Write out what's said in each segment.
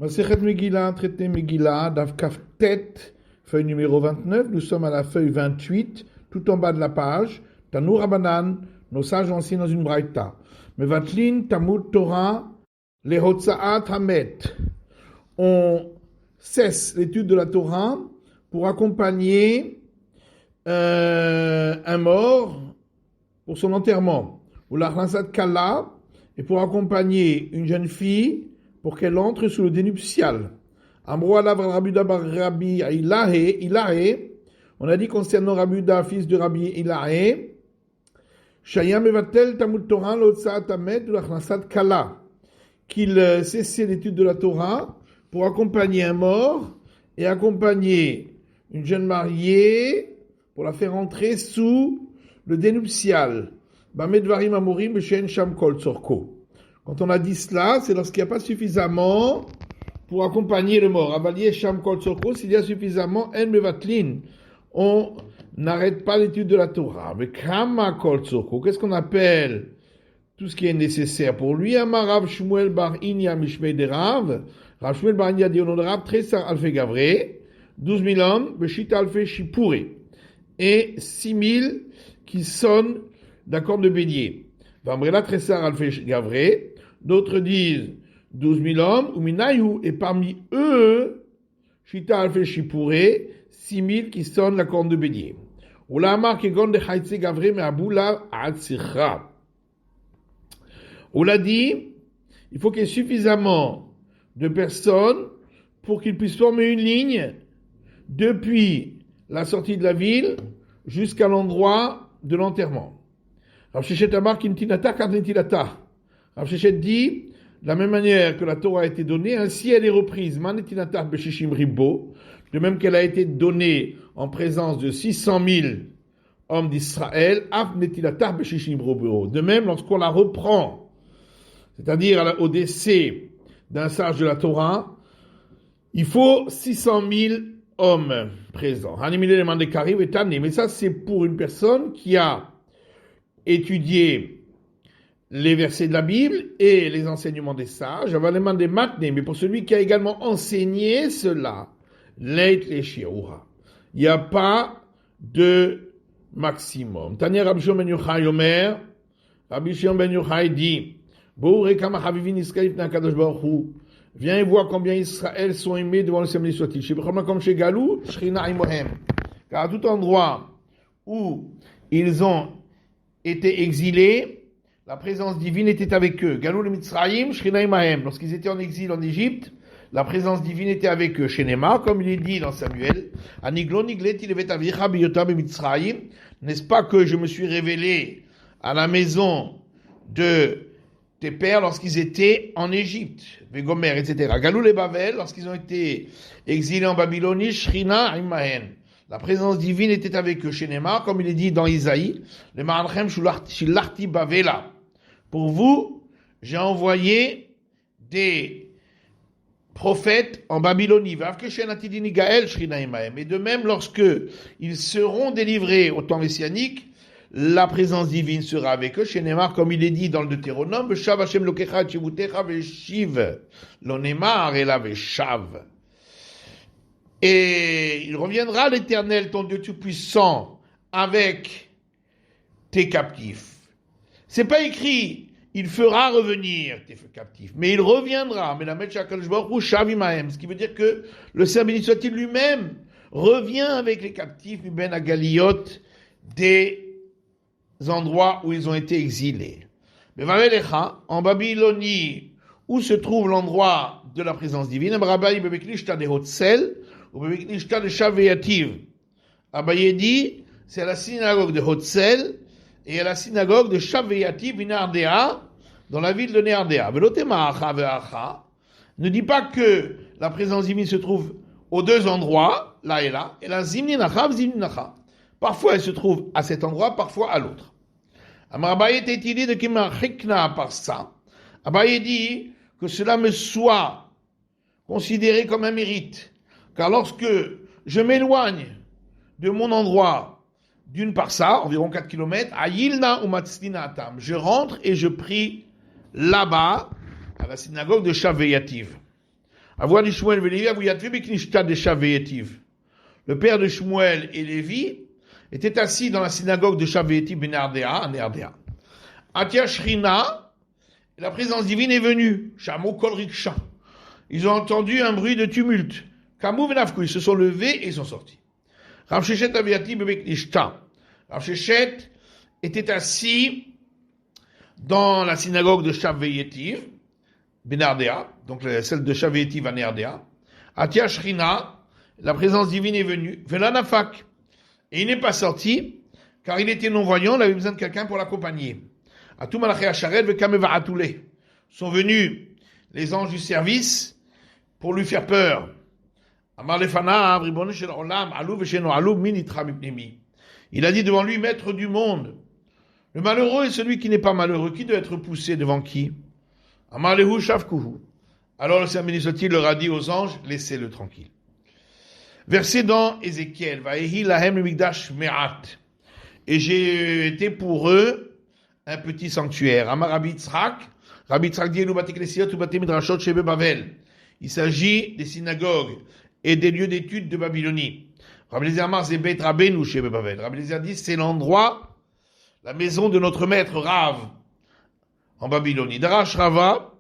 Masechet Megillah, traité Megillah, Daf Kaf Tet, feuille numéro 29. Nous sommes à la feuille 28, tout en bas de la page. Tanu Rabbanan, nos sages ont enseigné dans une braïta. Mevatlin Tamud Torah, les Hotzaat Hamet. On cesse l'étude de la Torah pour accompagner un mort pour son enterrement. Ou la Khnasat Kala, et pour accompagner une jeune fille pour qu'elle entre sous le dénuptial. Amro alav Rabuda bar Rabbi Ilahe, on a dit concernant Rabuda, fils de Rabbi Ilahe, Shaya mevatel Tamud Torah l'otsaat amet ou la Khnasat Kala, qu'il cessait l'étude de la Torah pour accompagner un mort et accompagner une jeune mariée pour la faire entrer sous le dénuptial. Bamedvarim amorim b'shen sham kol tzorko. Quand on a dit cela, c'est lorsqu'il n'y a pas suffisamment pour accompagner le mort. Avalier sham kol tzorko, s'il y a suffisamment, en mevatlin. On n'arrête pas l'étude de la Torah. Mais kama kol tzorko, qu'est-ce qu'on appelle tout ce qui est nécessaire pour lui? Amar Rav Shmuel bar Inya mishmei de Rav. Rav Shmuel bar Inya dit au nom de Rav, 13 alfe gavre, 12 000 hommes, beshita alfe shipure, et 6 000 qui sonnent d'accord de bélier. Vamrela Tressar alfe gavre, d'autres disent 12 000 hommes, ou minayu, et parmi eux, shita alfe shipure, 6 000 qui sonnent la corne de bélier. Oula amar kegon de chaitse gavre, me aboula atsicha. On l'a dit, il faut qu'il y ait suffisamment de personnes pour qu'ils puissent former une ligne depuis la sortie de la ville jusqu'à l'endroit de l'enterrement. Rav Shechet amar kintinata karnetilata. Rav Shechet dit, de la même manière que la Torah a été donnée, ainsi elle est reprise. Manetinata beshishim ribo, de même qu'elle a été donnée en présence de 600 000 hommes d'Israël, af netilata beshishim ribo. De même, lorsqu'on la reprend, c'est-à-dire au décès d'un sage de la Torah, il faut 600 000 hommes présents. Mais ça, c'est pour une personne qui a étudié les versets de la Bible et les enseignements des sages. Mais pour celui qui a également enseigné cela, il n'y a pas de maximum. Tanya Rabbi Shimon ben Yochai Omer, Rabbi Shimon ben Yochai dit, viens et vois combien Israël sont aimés devant le Seigneur soit-il. Car à tout endroit où ils ont été exilés, la présence divine était avec eux. Galou le Mitzrayim, Shrina imahem. Lorsqu'ils étaient en exil en Égypte, la présence divine était avec eux. Chez Néma, comme il est dit dans Samuel, n'est-ce pas que je me suis révélé à la maison de tes pères lorsqu'ils étaient en Égypte, Vegomer, etc. Galou les Bavel, lorsqu'ils ont été exilés en Babylonie, Shrina imahen. La présence divine était avec eux. Chez Néma, comme il est dit dans Isaïe, le Ma'anchem shilachti bavela. Pour vous, j'ai envoyé des prophètes en Babylonie. Et de même, lorsque ils seront délivrés au temps messianique, la présence divine sera avec eux. Chez Neymar, comme il est dit dans le Deutéronome, Shav Hashem lokecha tchivutecha veshiv, lo Neymar et la veshav. Et il reviendra l'Éternel, ton Dieu tout-puissant, avec tes captifs. C'est pas écrit, il fera revenir tes captifs, mais il reviendra. Mais la Metchakal Jborou Shavimahem, ce qui veut dire que le Saint béni soit-il lui-même revient avec les captifs, Ben Agaliot, des endroits où ils ont été exilés. Mais en Babylonie, où se trouve l'endroit de la présence divine, Abaye dit, c'est à la synagogue de Hotzel et à la synagogue de Shaveyativ Nardea, dans la ville de Nardea. Ne dit pas que la présence divine se trouve aux deux endroits, là et là, et la Zimninacha. Parfois elle se trouve à cet endroit, parfois à l'autre. Abaye était idée de Kimachikna par ça. Abaye dit que cela me soit considéré comme un mérite. Car lorsque je m'éloigne de mon endroit d'une parsa, environ 4 km, à Yilna ou Matzlina Atam, je rentre et je prie là-bas, à la synagogue de Shaveyativ. Avoir du Shmuel et Lévi, Avuyatvi Beknishta de Shaveyetiv. Le père de Shmuel et Lévi était assis dans la synagogue de Shaveyetiv ben Ardea, en Ardea. Atia Shrina, la présence divine est venue. Shamo Kol Riksha. Ils ont entendu un bruit de tumulte. Kamou Venafkou, ils se sont levés et ils sont sortis. Rav Shechet Avuyatvi Beknishta. Rav Shechet était assis dans la synagogue de Shaveyetiv ben Ardea, donc celle de Shaveyetiv en Ardea. Atia Shrina, la présence divine est venue. Velanafak. Et il n'est pas sorti, car il était non-voyant, il avait besoin de quelqu'un pour l'accompagner. Atou Malaché Hacharet Vekameva Atoulé. Sont venus les anges du service pour lui faire peur. Amar Lefana, Ribon Shel Olam, Alou Vesheno Alou, Minitra Mipnemi. Il a dit devant lui, maître du monde, le malheureux est celui qui n'est pas malheureux. Qui doit être poussé devant qui? Amar Lehu Shavkuhu. Alors le Saint béni leur a dit aux anges, laissez-le tranquille. Verset dans Ézéchiel, Vaehi lahem le migdash me'at. Et j'ai été pour eux un petit sanctuaire. Amar Rabbi Yitzhak dit Elu bate klesiot u bate midrashot shebe Bavel. Il s'agit des synagogues et des lieux d'études de Babylonie. Rabbi Eliezer Amar c'est Beit Rabbeinu shebe Bavel. Rabbi Eliezer dit c'est l'endroit, la maison de notre maître Rav en Babylonie. Darash Rava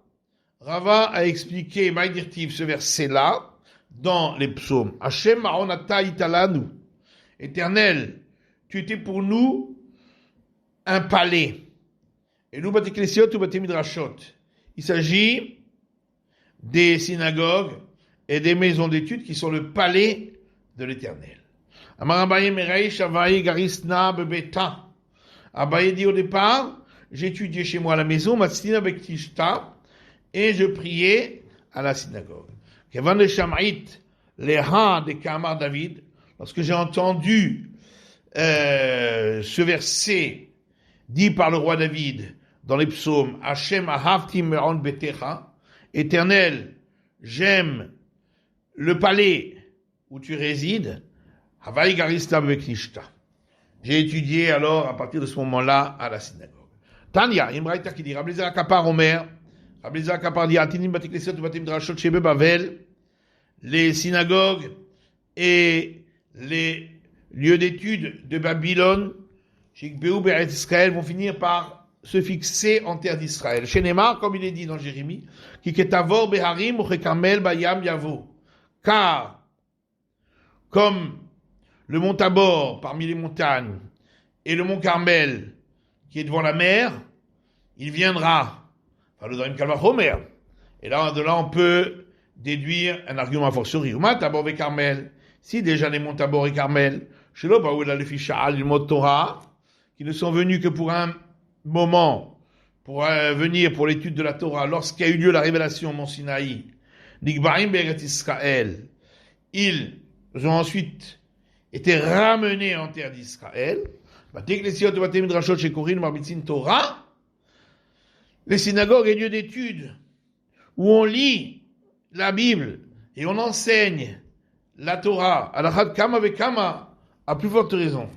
a expliqué Maïdirtiv ce verset-là dans les psaumes. Hashem ma'onata italanu. Éternel, tu étais pour nous un palais. Et nous bate klesiot ou bate midrashot. Il s'agit des synagogues et des maisons d'études qui sont le palais de l'Éternel. Amar Abaye Merai Shavai Garisna Bebeta. Abaye dit au départ, j'étudiais chez moi à la maison, Matsina Bektishta, et je priais à la synagogue. Kevan de Shamait, les ha de Kamar David, lorsque j'ai entendu ce verset dit par le roi David dans les psaumes, Hashem ahavti me'on betecha, Éternel, j'aime le palais où tu résides, Havai garista beknishta. J'ai étudié alors à partir de ce moment-là à la synagogue. Tanya, il y a une braïta qui dit, Rabbi Eliezer Akapar Omer, Rabbi Eliezer Akapar dit, Atinim batikleset ou batim drashot shebe Bavel, les synagogues et les lieux d'études de Babylone, Shikbeu Beret Israël, vont finir par se fixer en terre d'Israël. Chez Neymar, comme il est dit dans Jérémie, Kiketavor Beharim ou Chekamel Bayam Yavo. Car, comme le mont Tabor parmi les montagnes et le mont Carmel qui est devant la mer, il viendra. Enfin, le Darim Kalvach Homer. Et là, de là, on peut déduire un argument a fortiori. Uma Tabor et Carmel. Si déjà les monts Tabor et Carmel, chez l'Obaoula le Fichal, le mot Torah, qui ne sont venus que pour un moment, pour venir pour l'étude de la Torah, lorsqu'il y a eu lieu la révélation au mont Sinaï, Nigbarim Beret Israël, ils ont ensuite été ramenés en terre d'Israël. Les synagogues et lieux d'études où on lit la Bible et on enseigne la Torah, à plus forte raison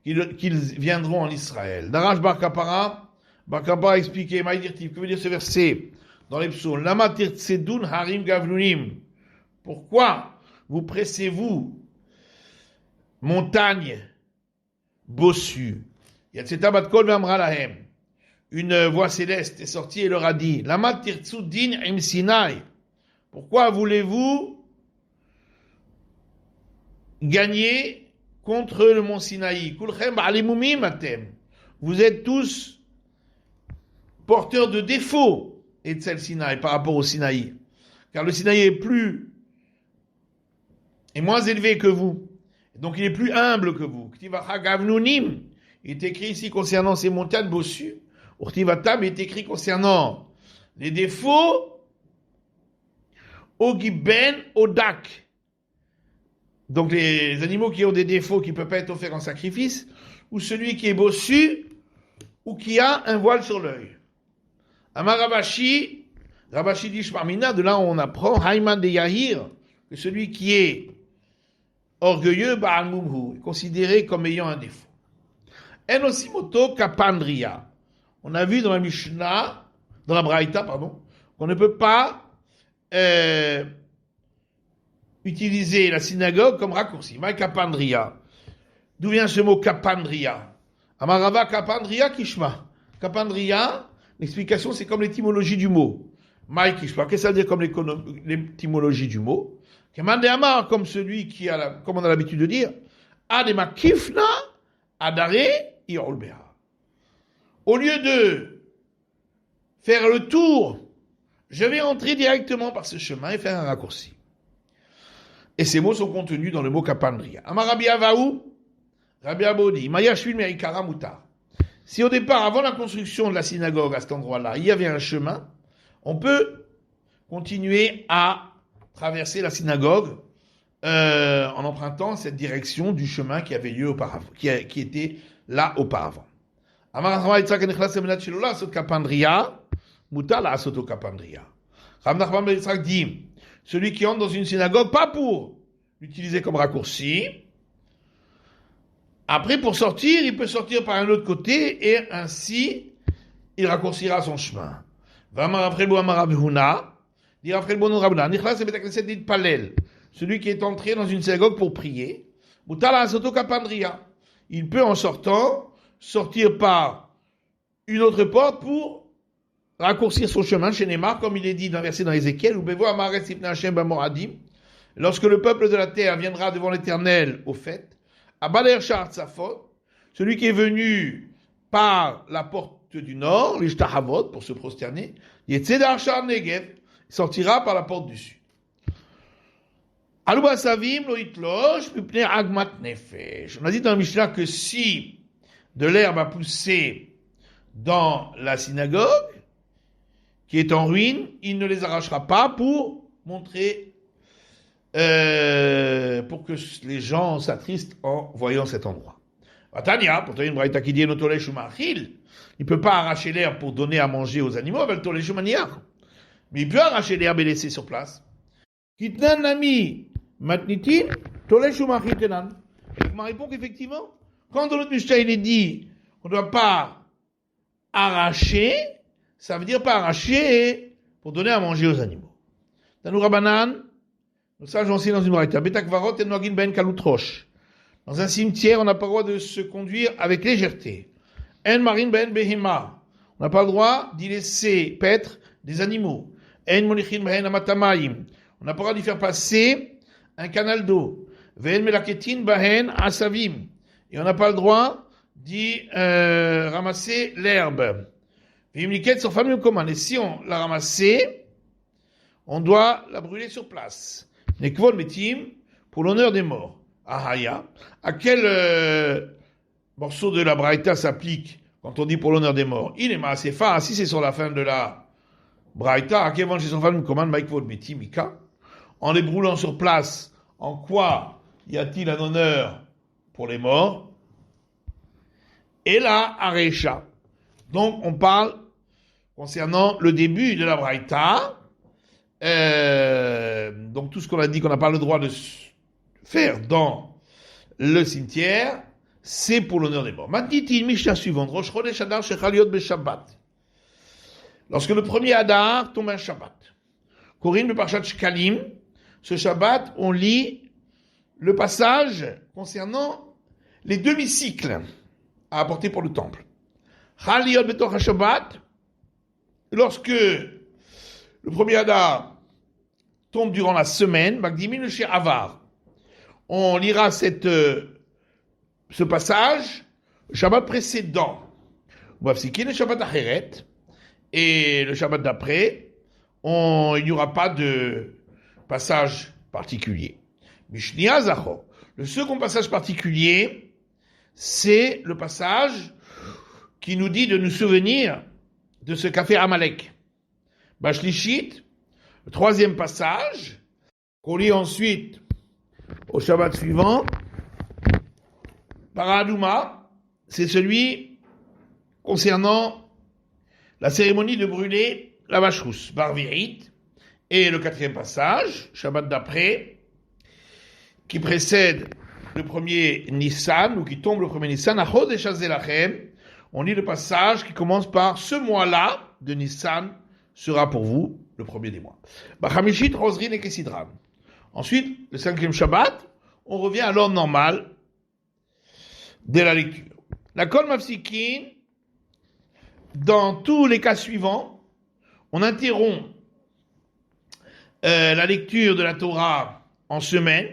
qu'ils viendront en Israël. Darash Bar Kapara a expliqué, que veut dire ce verset dans les psaumes. Lama tirtsedun harim gavlunim. Pourquoi vous pressez-vous, montagne bossue? Une voix céleste est sortie et leur a dit, Lama tirtsudin im Sinai. Pourquoi voulez-vous gagner contre le mont Sinaï? Vous êtes tous porteurs de défauts et de celle Sinaï par rapport au Sinaï. Car le Sinaï est moins élevé que vous. Donc il est plus humble que vous. Il est écrit ici concernant ces montagnes bossues. Urtivatam est écrit concernant les défauts Ogiben Odak. Donc les animaux qui ont des défauts qui ne peuvent pas être offerts en sacrifice, ou celui qui est bossu, ou qui a un voile sur l'œil. Amar Rabashi dit Shmarmina, de là on apprend, Haïman de Yahir, que celui qui est orgueilleux, Baal Mumhu, est considéré comme ayant un défaut. Enosimoto Kapandria. On a vu dans la Mishnah, dans la Braïta, qu'on ne peut pas utiliser la synagogue comme raccourci. Ma kapandria. D'où vient ce mot kapandria? Amarava kapandria kishma. Kapandria, l'explication c'est comme l'étymologie du mot. Maï kishma. Qu'est-ce que ça veut dire comme l'étymologie du mot? Kemande amar, comme celui qui a, comme on a l'habitude de dire, adema kifna adare irolbeha. Au lieu de faire le tour, je vais entrer directement par ce chemin et faire un raccourci. Et ces mots sont contenus dans le mot kapandria. Amar Rabbi Avaou, Rabbi Abodi, Mayashvil Merikara Mutar. Si au départ, avant la construction de la synagogue à cet endroit-là, il y avait un chemin, on peut continuer à traverser la synagogue en empruntant cette direction du chemin qui avait lieu auparavant, qui était là auparavant. Amar Rabbi Yitzhak Nechlas Emenat Shelo La'asot kapandria, mutar la'asot kapandria. Rabbi Nachman ben Yitzhak dit, celui qui entre dans une synagogue, pas pour l'utiliser comme raccourci. Après, pour sortir, il peut sortir par un autre côté et ainsi, il raccourcira son chemin. Celui qui est entré dans une synagogue pour prier, il peut en sortant sortir par une autre porte pour raccourcir son chemin chez Neymar, comme il est dit dans un verset dans Ézéchiel, lorsque le peuple de la terre viendra devant l'Éternel au fait, celui qui est venu par la porte du nord, l'Ishtahavot, pour se prosterner, il sortira par la porte du sud. On a dit dans le Mishnah que si de l'herbe a poussé dans la synagogue, qui est en ruine, il ne les arrachera pas pour montrer, pour que les gens s'attristent en voyant cet endroit. Tania, pourtant une braïta qui dit il ne peut pas arracher l'herbe pour donner à manger aux animaux, mais il peut arracher l'herbe et laisser sur place. Kitnan nami matnitin toleshu machitenan. Il m'a répondu qu'effectivement, quand dans notre Mishnah il est dit qu'on ne doit pas arracher, ça veut dire pas arracher pour donner à manger aux animaux. Dans nos Rabbanan, nous sages aussi dans une braïta, betakvarot et noagin ben kalutrosh. Dans un cimetière, on n'a pas le droit de se conduire avec légèreté. En marin ben behima. On n'a pas le droit d'y laisser paître des animaux. En monichin ben amatamayim. On n'a pas le droit d'y faire passer un canal d'eau. Ven melaketin ben asavim. Et on n'a pas le droit d'y ramasser l'herbe. Et si on l'a ramassée, on doit la brûler sur place. Nekvol metim, pour l'honneur des morts. Ahaya. À quel morceau de la Braïta s'applique quand on dit pour l'honneur des morts? Il est maasefa. Si c'est sur la fin de la Braïta, à quel moment son femme commande Maikvol metim Mika? En les brûlant sur place, en quoi y a-t-il un honneur pour les morts? Et là, Arecha. Donc, on parle concernant le début de la Braïta. Donc, tout ce qu'on a dit qu'on n'a pas le droit de faire dans le cimetière, c'est pour l'honneur des morts. Maintenant, une Mishnah suivante. Rosh Chodesh Adar Shechaliot Beshabbat. Lorsque le premier Adar tombe un Shabbat. Korim le Parshat Shkalim. Ce Shabbat, on lit le passage concernant les demi-cycles à apporter pour le temple. Chaliot Betoch Shabbat. Lorsque le premier Adar tombe durant la semaine, Magdimin chez Avar. On lira ce passage, le Shabbat précédent. Mafsikin le Shabbat Acheret. Et le Shabbat d'après, il n'y aura pas de passage particulier. Mishnia Zacho. Le second passage particulier, c'est le passage qui nous dit de nous souvenir de ce qu'a fait Amalek. Bashlishit, le troisième passage, qu'on lit ensuite au Shabbat suivant. Paradouma, c'est celui concernant la cérémonie de brûler la vache rousse, Barvirit. Et le quatrième passage, Shabbat d'après, qui précède le premier Nissan, ou qui tombe le premier Nissan, Achod et Chazelachem. On lit le passage qui commence par ce mois-là de Nissan sera pour vous le premier des mois. Bachamishit, Rosrin et Kessidran. Ensuite, le 5e Shabbat, on revient à l'ordre normal de la lecture. La Kol Mafsikin, dans tous les cas suivants, on interrompt la lecture de la Torah en semaine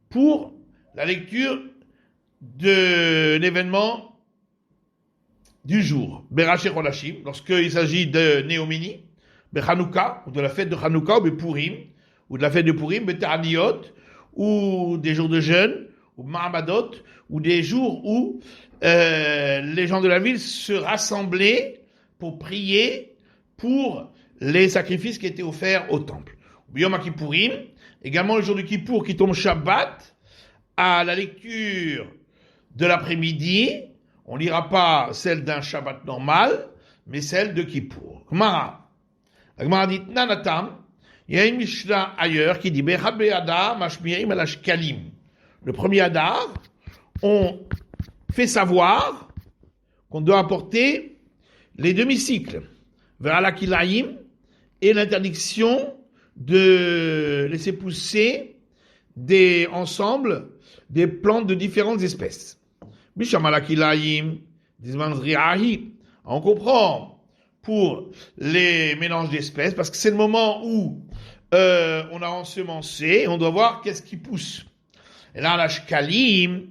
pour la lecture de l'événement du jour. Beraché Chodashim, lorsqu'il s'agit de Néomini, Bechanouka, ou de la fête de Hanouka, ou Purim, ou de la fête de Purim, Betaniot, ou des jours de jeûne, ou Mahamadot, ou des jours où les gens de la ville se rassemblaient pour prier pour les sacrifices qui étaient offerts au temple. Yom Kippourim, également le jour de Kippour qui tombe Shabbat, à la lecture de l'après-midi, on ne lira pas celle d'un Shabbat normal, mais celle de Kippour. Gemara. La Gemara dit, Nanatam, il y a une Mishnah ailleurs qui dit, Bechad be'adar mashmirim al ashkalim. Le premier Adar, on fait savoir qu'on doit apporter les demi-cycles vers la kilaïm et l'interdiction de laisser pousser ensemble des plantes de différentes espèces. On comprend pour les mélanges d'espèces parce que c'est le moment où on a ensemencé et on doit voir qu'est-ce qui pousse. Et là, la shkalim,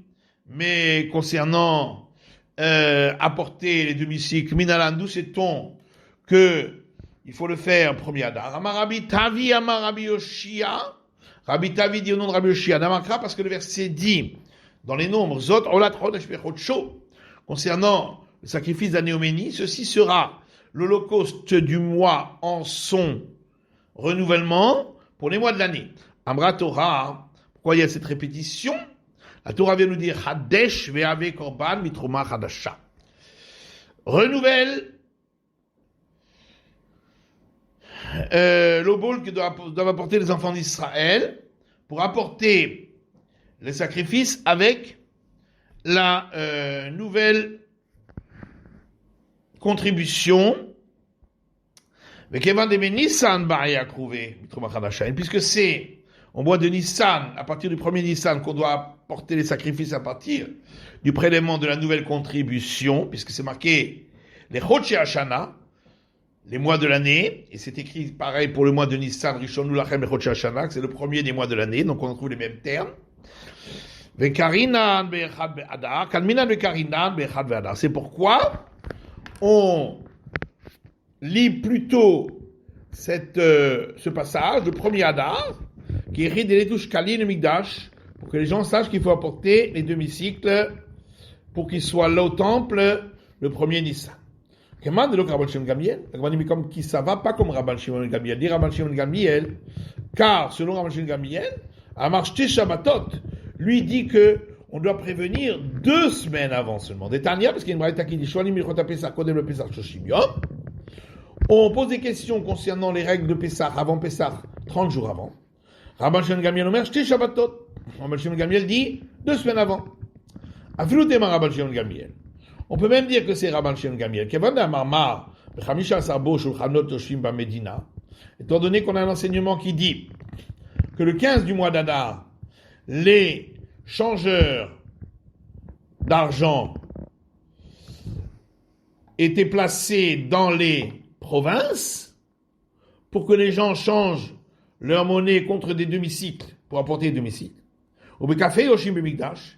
mais concernant apporter les demi-cycles, minalandou, sait-on que il faut le faire premier Adar. Amarabi Tavi, Amarabi Yoshia. Rabbi Tavi dit au nom de Rabbi Yoshia. Namakra, parce que le verset dit, dans les nombres, Zot, Olat, Chodesh, Pechotcho, concernant le sacrifice d'Anéoménie, ceci sera l'holocauste du mois en son renouvellement pour les mois de l'année. Amra Torah, pourquoi il y a cette répétition? La Torah vient nous dire, Hadesh, Ve'ave Korban, Mitroma, Hadasha. Renouvelle l'obol que doivent apporter les enfants d'Israël pour apporter les sacrifices avec la nouvelle contribution. Puisque c'est au mois de Nissan, à partir du premier Nissan, qu'on doit apporter les sacrifices à partir du prélèvement de la nouvelle contribution, puisque c'est marqué les Chodshei Hashana, les mois de l'année, et c'est écrit pareil pour le mois de Nissan, Rishon Lachem et Chodshei Hashana, c'est le premier des mois de l'année, donc on trouve les mêmes termes. C'est pourquoi on lit plutôt ce passage, le premier Adar, qui est Rideletush Kalin et Mikdash, pour que les gens sachent qu'il faut apporter les demi-cycles pour qu'ils soient là au temple le premier Nissan. Comment de Rabban Shimon Gamliel? Comme qui ça va pas comme Rabban Shimon Gamliel. Dit Rabban Shimon Gamliel, car selon Rabban Shimon Gamliel, Amarshte Shabbatot, lui dit que on doit prévenir 2 semaines avant seulement. Détania, parce qu'il y a une braïta qui dit Shoalim Milchot Pesach Kodem le Pesach Shoshim Yom. On pose des questions concernant les règles de Pesach avant Pesach, 30 jours avant. Rabban Shimon Gamliel omer Shte Shabbatot. Rabban Shimon Gamliel dit 2 semaines avant. Afilu Tema Rabban Shimon Gamliel. On peut même dire que c'est Rabban Shimon Gamliel. Kevan Marmar, Chamisha Sarbo Shulchanot Toshim Bamedina. Étant donné qu'on a un enseignement qui dit que le 15 du mois d'Adar, les changeurs d'argent étaient placés dans les provinces pour que les gens changent leur monnaie contre des demi-cycles pour apporter des demi-cycles. Au Bekafé Yoshim Bemikdash.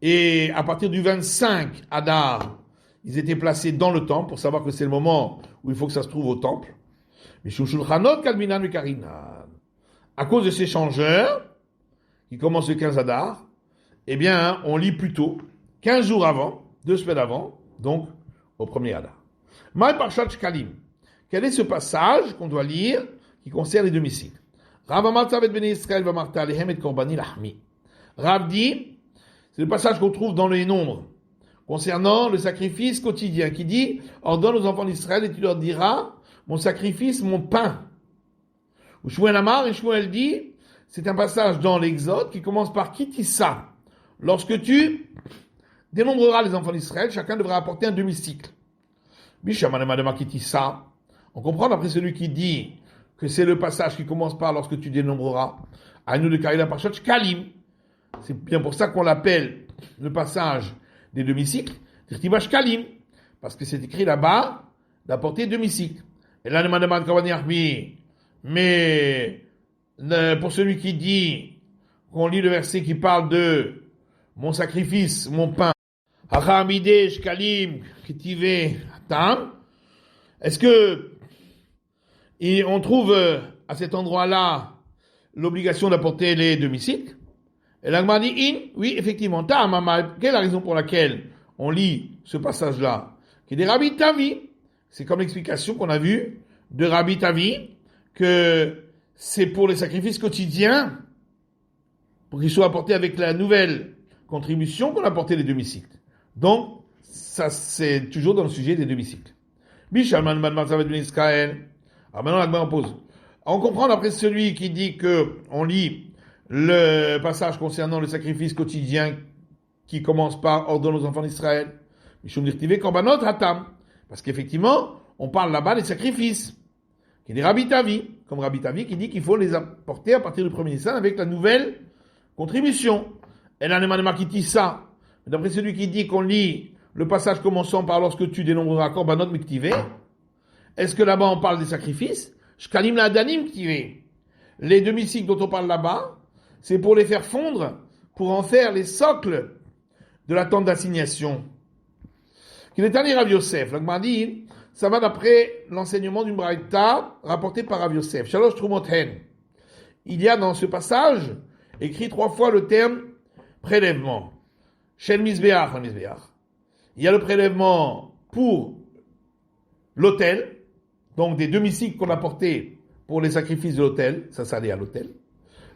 Et à partir du 25 Adar, ils étaient placés dans le temple pour savoir que c'est le moment où il faut que ça se trouve au temple. À cause de ces changeurs, qui commencent le 15 Adar, eh bien, on lit plutôt 15 jours avant, 2 semaines avant, donc au premier Adar. Maï Parshat Shkalim. Quel est ce passage qu'on doit lire qui concerne les demi-cycles? Rav Amarta vet Bnei Israël v'amarta alehem et korbani lahmi. Rav dit, c'est le passage qu'on trouve dans les nombres concernant le sacrifice quotidien qui dit ordonne aux enfants d'Israël et tu leur diras mon sacrifice, mon pain. Ou Shmuel Amar, et Shmuel dit c'est un passage dans l'Exode qui commence par Kitissa. Lorsque tu dénombreras les enfants d'Israël, chacun devra apporter un demi-cycle. Bishamanema de Kitissa. On comprend d'après celui qui dit que c'est le passage qui commence par lorsque tu dénombreras. Aïnou de Karila Parchat Shkalim. C'est bien pour ça qu'on l'appelle le passage des demi-cycles, Tirtiba Shkalim. Parce que c'est écrit là-bas d'apporter demi-cycle. Et là, mais pour celui qui dit qu'on lit le verset qui parle de mon sacrifice, mon pain, Hachamide Shkalim Kitive Tam, est-ce que on trouve à cet endroit-là l'obligation d'apporter les demi-cycles? Et l'Agma dit oui, effectivement, quelle est la raison pour laquelle on lit ce passage-là? Qui est des Rabbi Tavi. C'est comme l'explication qu'on a vue de Rabbi Tavi, que c'est pour les sacrifices quotidiens, pour qu'ils soient apportés avec la nouvelle contribution qu'on a apporté les demi-cycles. Donc, ça, c'est toujours dans le sujet des demi-cycles. Bishalman man ça va devenir Israël. Alors maintenant, l'Agma en pose. On comprend d'après celui qui dit que on lit le passage concernant le sacrifice quotidien qui commence par ordonne aux enfants d'Israël. Mishum dirtive korbanot hatam. Parce qu'effectivement, on parle là-bas des sacrifices. Qui est des Rabbi Tavi. Comme Rabbi Tavi qui dit qu'il faut les apporter à partir du 1er Nissan avec la nouvelle contribution. Et là, qui dit ça. D'après celui qui dit qu'on lit le passage commençant par lorsque tu dénombreras korbanot mektive. Est-ce que là-bas on parle des sacrifices? Shkalim la adanim ktive. Les demi-cycles dont on parle là-bas, c'est pour les faire fondre, pour en faire les socles de la tente d'assignation. Qu'il est allé Rav Yosef. L'Agma dit, ça va d'après l'enseignement d'une braïta rapporté par Rav Yosef. Shalosh Trumothen. Il y a dans ce passage écrit 3 fois le terme prélèvement. Shel Mizbeach. Il y a le prélèvement pour l'autel, donc des demi-cycles qu'on a portés pour les sacrifices de l'autel, ça allait à l'autel.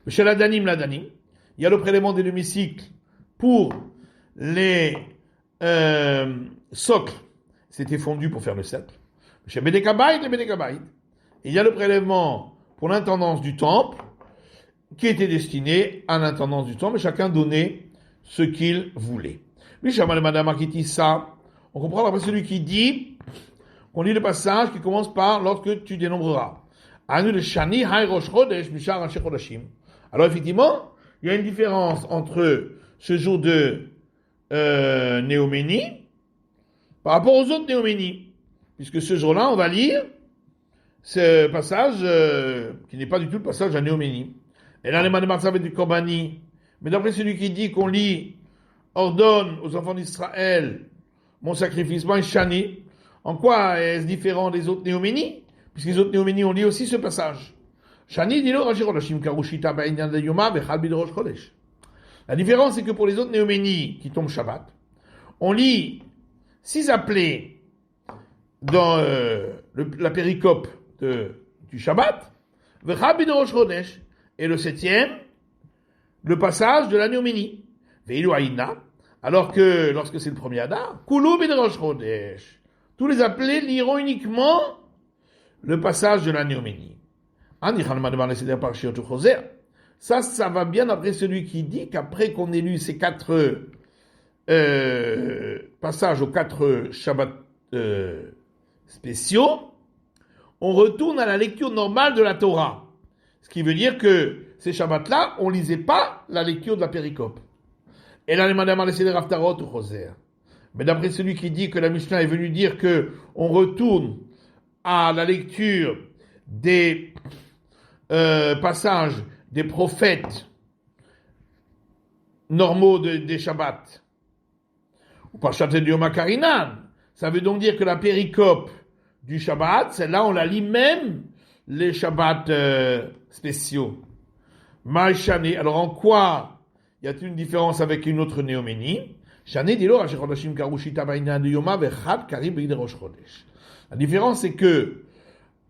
Shel Adanim l'Adanim. Il y a le prélèvement des demi-cycles pour les socle, c'était fondu pour faire le cercle. Chez Bédékabaït, les Bédékabaït. Il y a le prélèvement pour l'intendance du temple, qui était destiné à l'intendance du temple, et chacun donnait ce qu'il voulait. Mishamal Madame Akiti, ça, on comprend après celui qui dit qu'on lit le passage qui commence par lorsque tu dénombreras. Anu le Shani Hay Rosh Chodesh, Mishar Anshech Chodashim. Alors effectivement, il y a une différence entre ce jour de Néoménie par rapport aux autres Néoménies, puisque ce jour-là, on va lire ce passage qui n'est pas du tout le passage à Néoménie. Et là, les Manemarsav du Korbani, mais d'après celui qui dit qu'on lit ordonne aux enfants d'Israël mon sacrifice, mon Shani, en quoi est-ce différent des autres Néoménies? Puisque les autres Néoménies ont lu aussi ce passage. Shani dit la différence, c'est que pour les autres Néoménies qui tombent Shabbat, on lit 6 appelés dans la péricope du Shabbat, et le 7e, le passage de la Néoménie. Alors que lorsque c'est le premier Adar, tous les appelés liront uniquement le passage de la Néoménie. Ça va bien après celui qui dit qu'après qu'on ait lu ces 4 passages aux 4 Shabbats spéciaux, on retourne à la lecture normale de la Torah. Ce qui veut dire que ces Shabbats-là, on lisait pas la lecture de la péricope. Et là, les madame a laissé les Raftarot ou Choser. Mais d'après celui qui dit que la Mishnah est venue dire que on retourne à la lecture des passages des prophètes normaux des Shabbats, ou par Shabbat de Yom Karinan, ça veut donc dire que la péricope du Shabbat, celle-là, on la lit même les Shabbats spéciaux. Maïchane, alors en quoi y a-t-il une différence avec une autre Néoménie? La différence, c'est que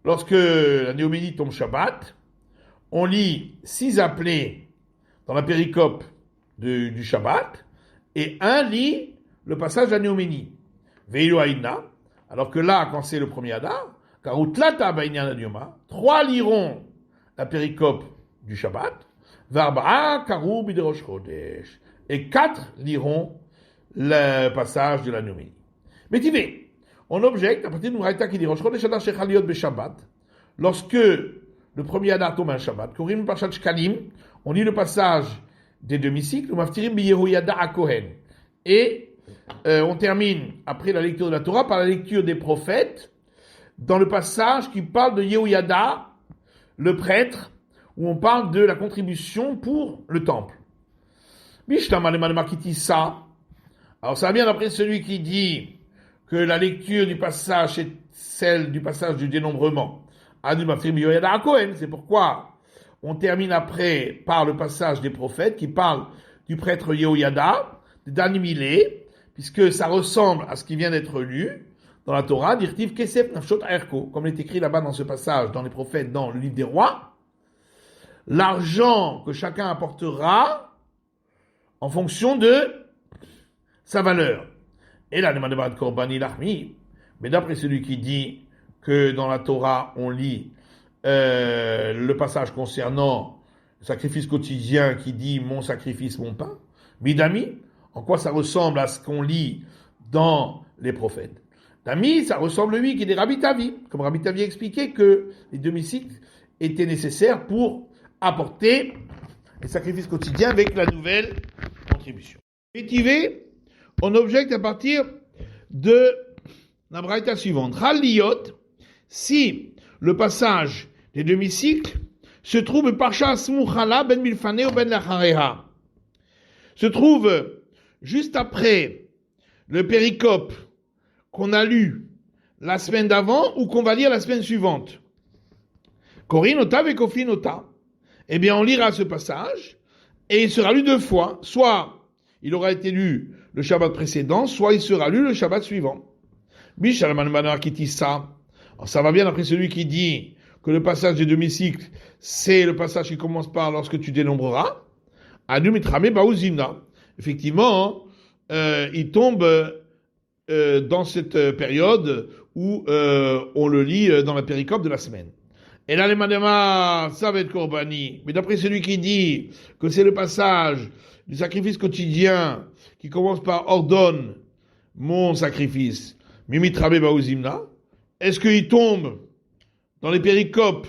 lorsque la Néoménie tombe Shabbat, on lit 6 appelés dans la péricope du Shabbat, et un lit le passage de la Néoménie. Veilo Aïna, alors que là, quand c'est le premier Adar, Karutlata Baïna Yoma, 3 liront la péricope du Shabbat, Varba'a Karu Bidrosh Chodesh, et 4 liront le passage de la Néoménie. Mais tu vois, on objecte à partir d'une raïta qui dit Rosh Chodesh Adar Shechaliot Be Shabbat, lorsque le premier Adar tombe un Shabbat, Korim Parashat Shkalim, on lit le passage des demi-cycles, Maftirim Biyehoyada à Kohen. Et on termine, après la lecture de la Torah, par la lecture des prophètes, dans le passage qui parle de Yehoyada, le prêtre, où on parle de la contribution pour le temple. Alors ça vient d'après celui qui dit que la lecture du passage est celle du passage du dénombrement. C'est pourquoi on termine après par le passage des prophètes qui parle du prêtre Yehoyada, de Danimilé, puisque ça ressemble à ce qui vient d'être lu dans la Torah, Dirtiv Kesef Nafshot Aerko, comme il est écrit là-bas dans ce passage, dans les prophètes, dans le livre des rois, l'argent que chacun apportera en fonction de sa valeur. Et là, le Korbani Lachmi, mais d'après celui qui dit que dans la Torah, on lit le passage concernant le sacrifice quotidien qui dit « mon sacrifice, mon pain », Midami, en quoi ça ressemble à ce qu'on lit dans les prophètes. Dami, ça ressemble, lui, qui est des Rabbi Tavi, comme Rabbi Tavi expliquait que les demi-cycles étaient nécessaires pour apporter les sacrifices quotidiens avec la nouvelle contribution. Métivé, on objecte à partir de la braïta suivante. Chaliyot, si le passage des demi-cycles se trouve Parsha Smuchala ben Milfane ou ben Lachareha, se trouve juste après le péricope qu'on a lu la semaine d'avant ou qu'on va lire la semaine suivante. Korinota ve Koflinota. Eh bien, on lira ce passage et il sera lu deux fois. Soit il aura été lu le Shabbat précédent, soit il sera lu le Shabbat suivant. Alors ça va bien après celui qui dit que le passage des demi-cycles, c'est le passage qui commence par lorsque tu dénombreras. Effectivement, il tombe dans cette période où on le lit dans la péricope de la semaine. Et là, les madama, ça va être Korbani. Mais d'après celui qui dit que c'est le passage du sacrifice quotidien qui commence par ordonne mon sacrifice, Mimit Rabbe Baouzimna, est-ce qu'il tombe dans les péricopes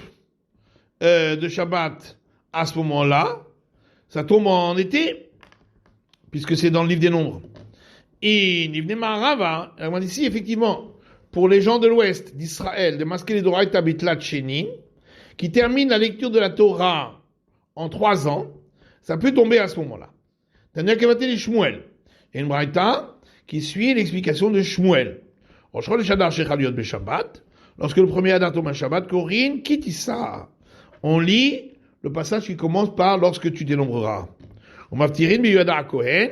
de Shabbat à ce moment-là? Ça tombe en été, puisque c'est dans le livre des nombres. Et Nivne Maharava, on dit ici, effectivement, pour les gens de l'Ouest d'Israël, de Maskele Doraita Bitlat Sheni, qui termine la lecture de la Torah en 3 ans, ça peut tomber à ce moment-là. Tania Kevatel Shmuel. Et une braïta qui suit l'explication de Shmuel. Lorsque le premier Adar tombe un Shabbat, Korin Kitissa. On lit le passage qui commence par lorsque tu dénombreras. On maftirin biyada Kohen.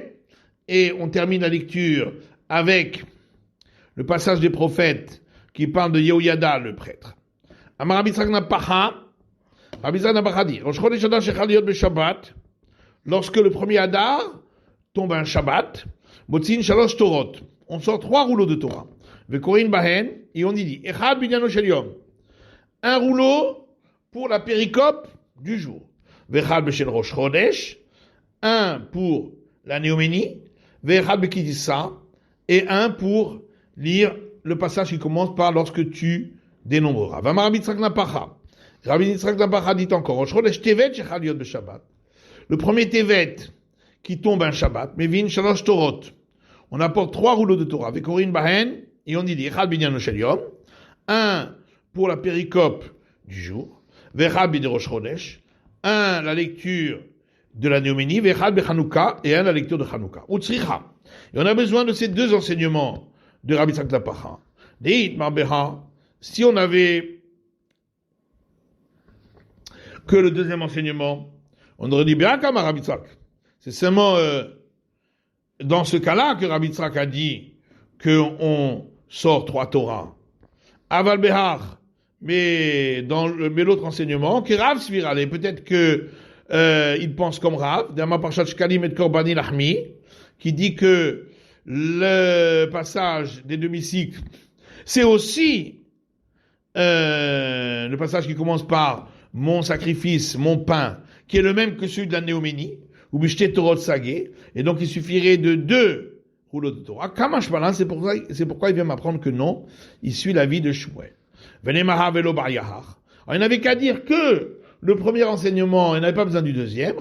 Et on termine la lecture avec le passage des prophètes qui parle de Yehoyada, le prêtre. Amar Rabbi Yitzhak Napacha dit, lorsque le premier Adar tombe un Shabbat, Motzin Shalosh Torot, on sort 3 rouleaux de Torah. Vekorin Bahen, et on y dit, Echad Binyano Shel Yom, un rouleau pour la péricope du jour. Vechad Beshel Rosh Chodesh, un pour la Néoménie, Vechad Bekidissa, et un pour lire le passage qui commence par lorsque tu dénombreras. Vamar Rabbi Yitzhak Napacha. Rabbi Yitzhak Napacha dit encore, Rosh Chodesh Tevet Shechad Yot Beshabbat. Le premier Tevet qui tombe un Shabbat, Mevin Shalosh Torot. On apporte 3 rouleaux de Torah, Vekorin Bahen, et on y dit, Echad Binyano Shel Yom, un pour la péricope du jour, Vechad Bid Rosh Chodesh, un la lecture de la Néoménie, Vechad Bechanouka, et un la lecture de Chanouka. Utsricha. Et on a besoin de ces 2 enseignements de Rabbi Yitzhak Napacha. Deit Marbeha, si on avait que le deuxième enseignement, on aurait dit bien comme Rabbi Yitzhak. C'est seulement dans ce cas-là que Rabbi Yitzhak a dit qu'on sort 3 Torahs. Aval Behar, mais l'autre enseignement, que Rav Svirale, peut-être que il pense comme Rav, Dama Parshat Shkalim et Korbani Lachmi, qui dit que le passage des demi-cycles, c'est aussi le passage qui commence par mon sacrifice, mon pain, qui est le même que celui de la Néoménie, ou Bishte Torot Sagé, et donc il suffirait de 2 rouleaux de Torah. Kamash Balan, c'est pourquoi il vient m'apprendre que non, il suit l'avis de Shmuel. Venez Mahavelo Bar Yahar. Alors, il n'avait qu'à dire que le premier enseignement, il n'avait pas besoin du deuxième.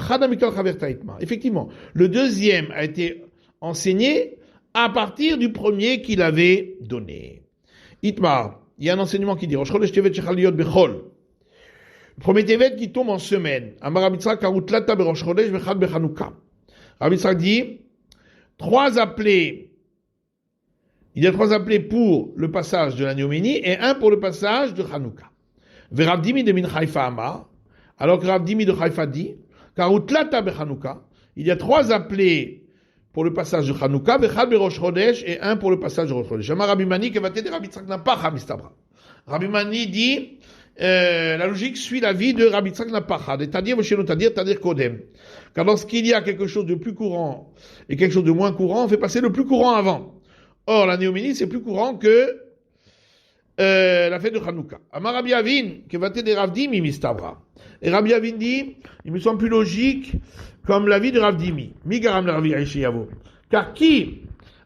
Effectivement, le deuxième a été enseigné à partir du premier qu'il avait donné. Itmar, il y a un enseignement qui dit Rosh Chodesh Tevet shechal liyot bechol. Le premier Tevet qui tombe en semaine. Amar Rabbi Yitzhak karutlata berosh Chodesh vechad bechanouka. Rabbi Yitzhak dit trois appelés. Il y a trois appelés pour le passage de la Néoménie et un pour le passage de Hanouka. Rav Dimi de Min Haifa Amar, alors que Rav Dimi de Haifa dit, karutlata bechanouka, il y a trois appelés pour le passage de Hanouka, vechad berosh Chodesh et un pour le passage de Rosh Chodesh. Amar Rabbi Mani kevate de Rabbi Yitzhak Napacha mistabra. Rabbi Mani dit, la logique suit la vie de Rabbi Yitzhak Napacha, c'est-à-dire Kodem. Car lorsqu'il y a quelque chose de plus courant et quelque chose de moins courant, on fait passer le plus courant avant. Or, la Néoménie, c'est plus courant que la fête de Hanouka. Amar Rabbi Avin, kevate de Rav Dimi mistabra. Et Rabbi Avin dit, il me semble plus logique comme l'avis de Rav Dimi. Migaram Rabbi Aishiyavo. Car qui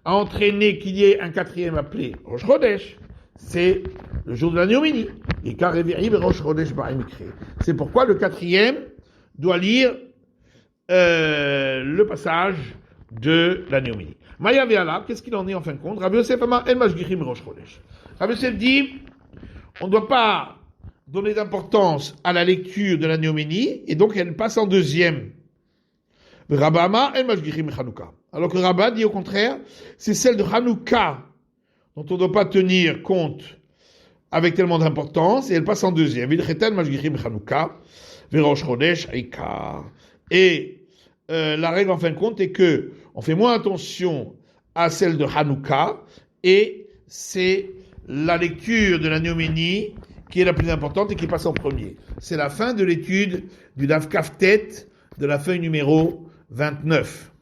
a entraîné qu'il y ait un quatrième appelé Rosh Chodesh? C'est le jour de la Néoménie. Et car Rosh Chodesh ba'imikre. C'est pourquoi le quatrième doit lire le passage de la Néoménie. Maya Ve'ala, qu'est-ce qu'il en est en fin de compte? Rabbi Yosef Amar El Mashgichim Rosh Chodesh. Rabbi Yosef dit, on ne doit pas donner d'importance à la lecture de la Néoménie, et donc elle passe en deuxième. Rabba Amar El Mashgichim Chanouka. Alors que Rabba dit au contraire, c'est celle de Hanouka dont on ne doit pas tenir compte avec tellement d'importance, et elle passe en deuxième. Vilchetan Mashgichim Chanouka, Verosh Chodesh Eikar. Et la règle en fin de compte est que on fait moins attention à celle de Hanouka, et c'est la lecture de la Néoménie qui est la plus importante et qui passe en premier. C'est la fin de l'étude du Daf Kaftet de la feuille numéro 29.